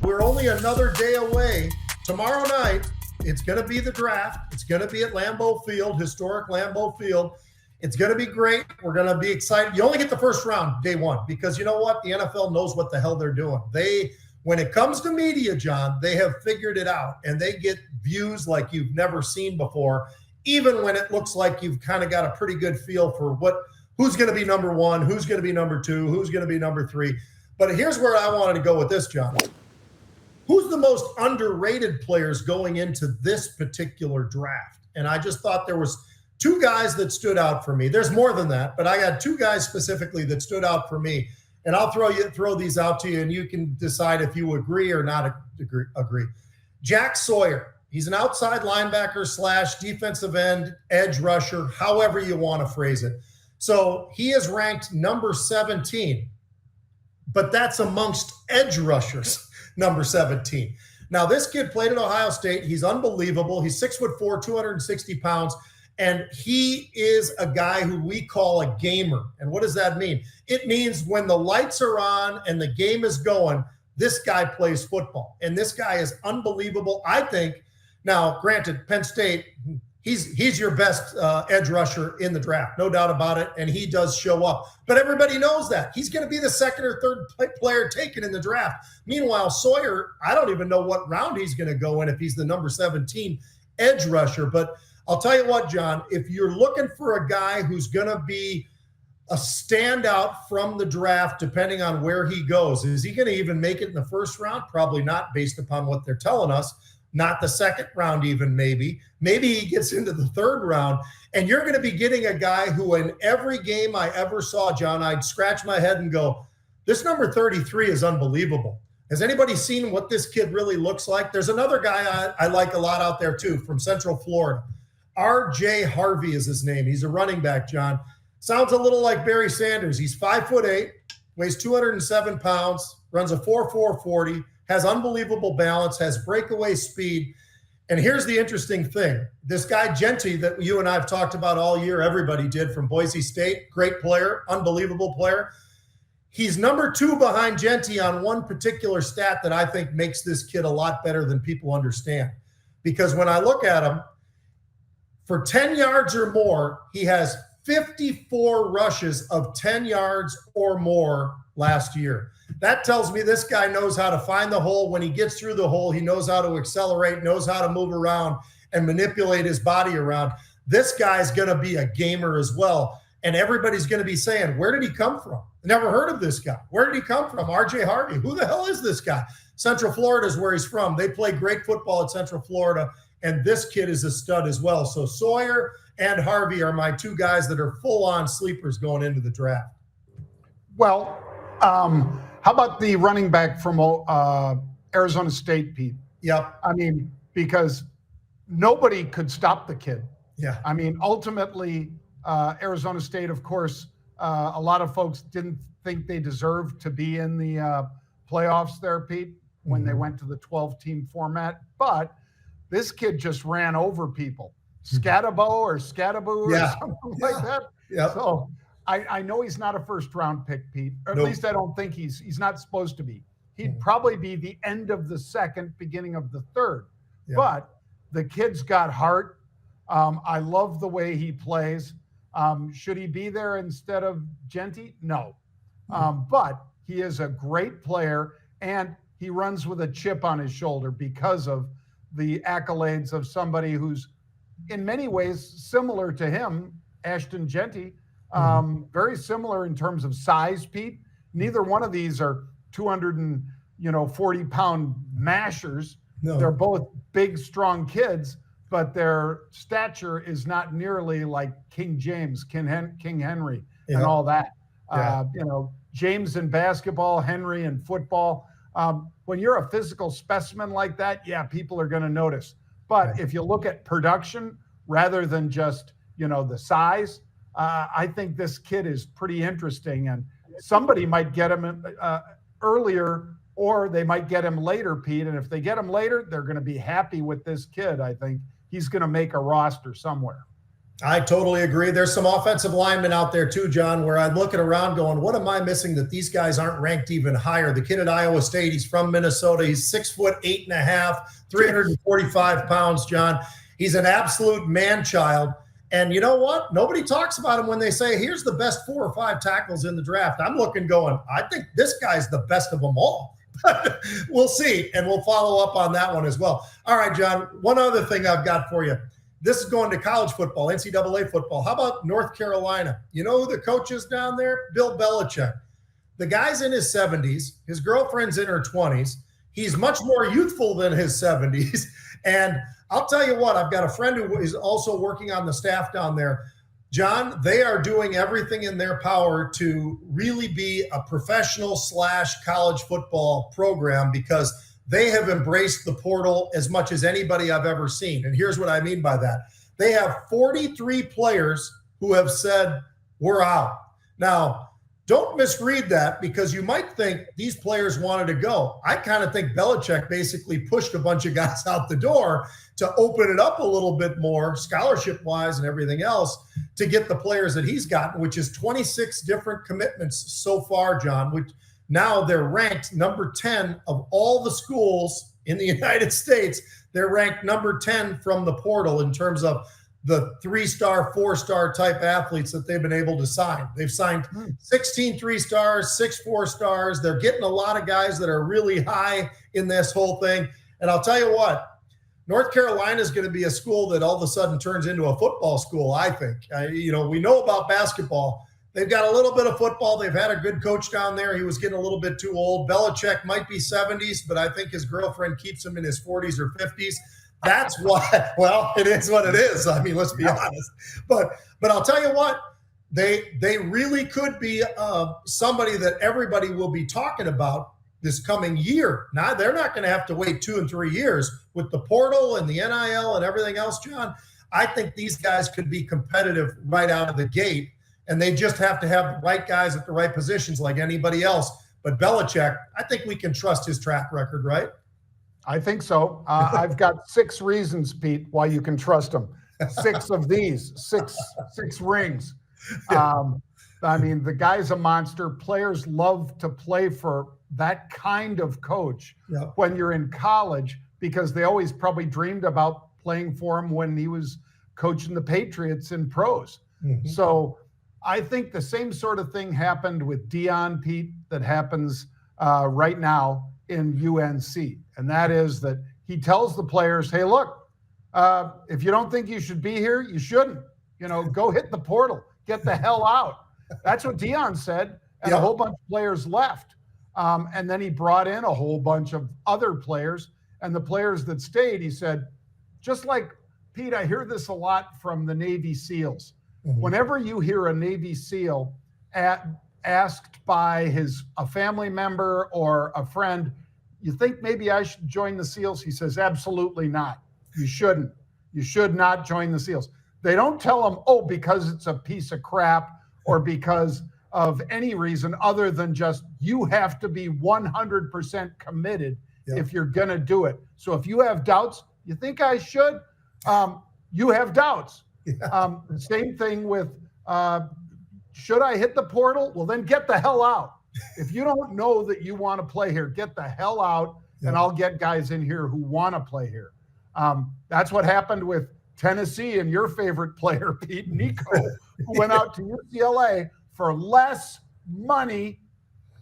we're only another day away. Tomorrow night, it's going to be the draft. It's going to be at Lambeau Field, historic Lambeau Field. It's going to be great. We're going to be excited. You only get the first round day one because you know what? The NFL knows what the hell they're doing. When it comes to media, John, they have figured it out, and they get views like you've never seen before, even when it looks like you've kind of got a pretty good feel for who's going to be number one, who's going to be number two, who's going to be number three. But here's where I wanted to go with this, John. Who's the most underrated players going into this particular draft? And I just thought there was two guys that stood out for me. There's more than that, but I got two guys specifically that stood out for me. And I'll throw these out to you, and you can decide if you agree or not agree. Jack Sawyer. He's an outside linebacker / defensive end, edge rusher, however you want to phrase it. So he is ranked number 17, but that's amongst edge rushers, number 17. Now, this kid played at Ohio State. He's unbelievable. He's 6'4", 260 pounds. And he is a guy who we call a gamer. And what does that mean? It means when the lights are on and the game is going, this guy plays football. And this guy is unbelievable, I think. Now, granted, Penn State, he's your best edge rusher in the draft, no doubt about it. And he does show up. But everybody knows that. He's going to be the second or third player taken in the draft. Meanwhile, Sawyer, I don't even know what round he's going to go in if he's the number 17 edge rusher. But I'll tell you what, John, if you're looking for a guy who's going to be a standout from the draft, depending on where he goes, is he going to even make it in the first round? Probably not, based upon what they're telling us. Not the second round even, maybe. Maybe he gets into the third round. And you're going to be getting a guy who in every game I ever saw, John, I'd scratch my head and go, this number 33 is unbelievable. Has anybody seen what this kid really looks like? There's another guy I like a lot out there, too, from Central Florida. R.J. Harvey is his name. He's a running back, John. Sounds a little like Barry Sanders. He's 5'8", weighs 207 pounds, runs a 4.4 40, has unbelievable balance, has breakaway speed. And here's the interesting thing. This guy, Genty, that you and I have talked about all year, everybody did, from Boise State, great player, unbelievable player. He's number 2 behind Genty on one particular stat that I think makes this kid a lot better than people understand. Because when I look at him, for 10 yards or more, he has 54 rushes of 10 yards or more last year. That tells me this guy knows how to find the hole. When he gets through the hole, he knows how to accelerate, knows how to move around and manipulate his body around. This guy's going to be a gamer as well. And everybody's going to be saying, where did he come from? Never heard of this guy. Where did he come from? R.J. Harvey. Who the hell is this guy? Central Florida is where he's from. They play great football at Central Florida. And this kid is a stud as well. So Sawyer and Harvey are my two guys that are full-on sleepers going into the draft. Well, how about the running back from Arizona State, Pete? Yep. I mean, because nobody could stop the kid. Yeah. I mean, ultimately, Arizona State, of course, a lot of folks didn't think they deserved to be in the playoffs there, Pete, when they went to the 12-team format. But this kid just ran over people. Scatabo or Scataboo or something like that. Yeah. So I know he's not a first-round pick, Pete. Or at least I don't think he's not supposed to be. He'd probably be the end of the second, beginning of the third. Yeah. But the kid's got heart. I love the way he plays. Should he be there instead of Genty? No. But he is a great player, and he runs with a chip on his shoulder because of the accolades of somebody who's in many ways similar to him, Ashton Genty, very similar in terms of size, Pete. Neither one of these are 240-pound mashers. No. They're both big, strong kids, but their stature is not nearly like King James, King Henry, and all that. Yeah. James in basketball, Henry in football. When you're a physical specimen like that, people are going to notice. But if you look at production rather than just, the size, I think this kid is pretty interesting. And somebody might get him earlier or they might get him later, Pete. And if they get him later, they're going to be happy with this kid. I think he's going to make a roster somewhere. I totally agree. There's some offensive linemen out there too, John, where I'm looking around going, what am I missing that these guys aren't ranked even higher? The kid at Iowa State, he's from Minnesota. He's 6'8.5", 345 pounds, John. He's an absolute man-child. And you know what? Nobody talks about him when they say, here's the best 4 or 5 tackles in the draft. I'm looking going, I think this guy's the best of them all. We'll see, and we'll follow up on that one as well. All right, John, one other thing I've got for you. This is going to college football, NCAA football. How about North Carolina? You know who the coach is down there? Bill Belichick. The guy's in his 70s. His girlfriend's in her 20s. He's much more youthful than his 70s. And I'll tell you what, I've got a friend who is also working on the staff down there. John, they are doing everything in their power to really be a professional / college football program because they have embraced the portal as much as anybody I've ever seen. And here's what I mean by that. They have 43 players who have said, we're out. Now, don't misread that because you might think these players wanted to go. I kind of think Belichick basically pushed a bunch of guys out the door to open it up a little bit more scholarship-wise and everything else to get the players that he's gotten, which is 26 different commitments so far, John, which now they're ranked number 10 of all the schools in the United States. They're ranked number 10 from the portal in terms of the 3-star, 4-star type athletes that they've been able to sign. They've signed 16 3-stars, 6 4-stars. They're getting a lot of guys that are really high in this whole thing. And I'll tell you what, North Carolina is going to be a school that all of a sudden turns into a football school, I think. We know about basketball. They've got a little bit of football. They've had a good coach down there. He was getting a little bit too old. Belichick might be 70s, but I think his girlfriend keeps him in his 40s or 50s. That's why, well, it is what it is. I mean, let's be honest. But I'll tell you what, they really could be somebody that everybody will be talking about this coming year. Now, they're not going to have to wait 2 and 3 years with the portal and the NIL and everything else, John. I think these guys could be competitive right out of the gate, and they just have to have the right guys at the right positions like anybody else. But Belichick, I think we can trust his track record, right? I think so. I've got 6 reasons, Pete, why you can trust him. 6 of these, six rings. I mean, the guy's a monster. Players love to play for that kind of coach when you're in college because they always probably dreamed about playing for him when he was coaching the Patriots in pros. Mm-hmm. So I think the same sort of thing happened with Deion, Pete, that happens right now in UNC. And that is that he tells the players, hey, look, if you don't think you should be here, you shouldn't. Go hit the portal. Get the hell out. That's what Deion said. And a whole bunch of players left. And then he brought in a whole bunch of other players. And the players that stayed, he said, just like, Pete, I hear this a lot from the Navy SEALs. Mm-hmm. Whenever you hear a Navy SEAL asked by a family member or a friend, you think maybe I should join the SEALs? He says, absolutely not. You shouldn't. You should not join the SEALs. They don't tell them, because it's a piece of crap or because of any reason other than just you have to be 100% committed if you're going to do it. So if you have doubts, you think I should? You have doubts. Yeah. Same thing with, should I hit the portal? Well, then get the hell out. If you don't know that you want to play here, get the hell out, and I'll get guys in here who want to play here. That's what happened with Tennessee and your favorite player, Pete, Nico, who went out to UCLA for less money.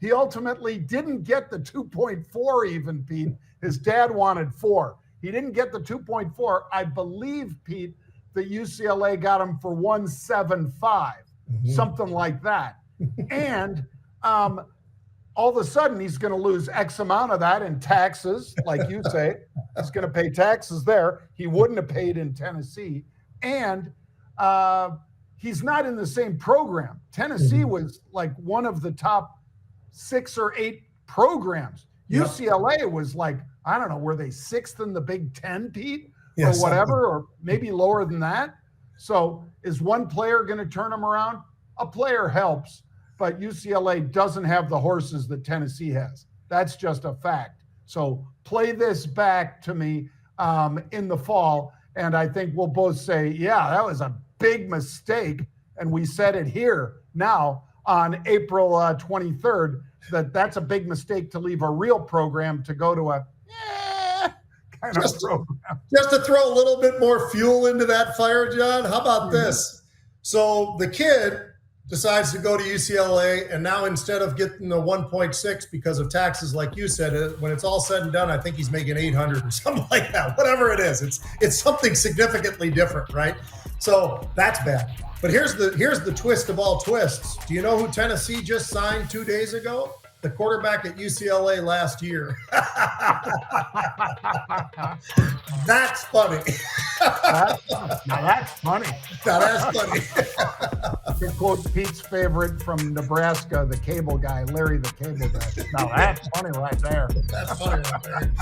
He ultimately didn't get the 2.4 even, Pete. His dad wanted 4. He didn't get the 2.4. I believe, Pete, that UCLA got him for 1.75, something like that. And all of a sudden, he's going to lose X amount of that in taxes, like you say. He's going to pay taxes there. He wouldn't have paid in Tennessee. And he's not in the same program. Tennessee was like one of the top 6 or 8 programs. UCLA was like, I don't know, were they 6th in the Big Ten, Pete? Or whatever, or maybe lower than that. So is one player going to turn him around? A player helps, but UCLA doesn't have the horses that Tennessee has. That's just a fact. So play this back to me in the fall, and I think we'll both say, yeah, that was a big mistake. And we said it here now on April 23rd, that's a big mistake to leave a real program to go to a kind of program. Just to throw a little bit more fuel into that fire, John, how about this? So the kid decides to go to UCLA, and now instead of getting the 1.6 because of taxes, like you said, when it's all said and done, I think he's making 800 or something like that. Whatever it is, it's something significantly different, right? So that's bad. But here's the twist of all twists. Do you know who Tennessee just signed 2 days ago? The quarterback at UCLA last year. That's funny. Now that's funny. Now that's funny. To quote Pete's favorite from Nebraska, the cable guy, Larry the Cable Guy. Now that's funny right there. That's funny right there.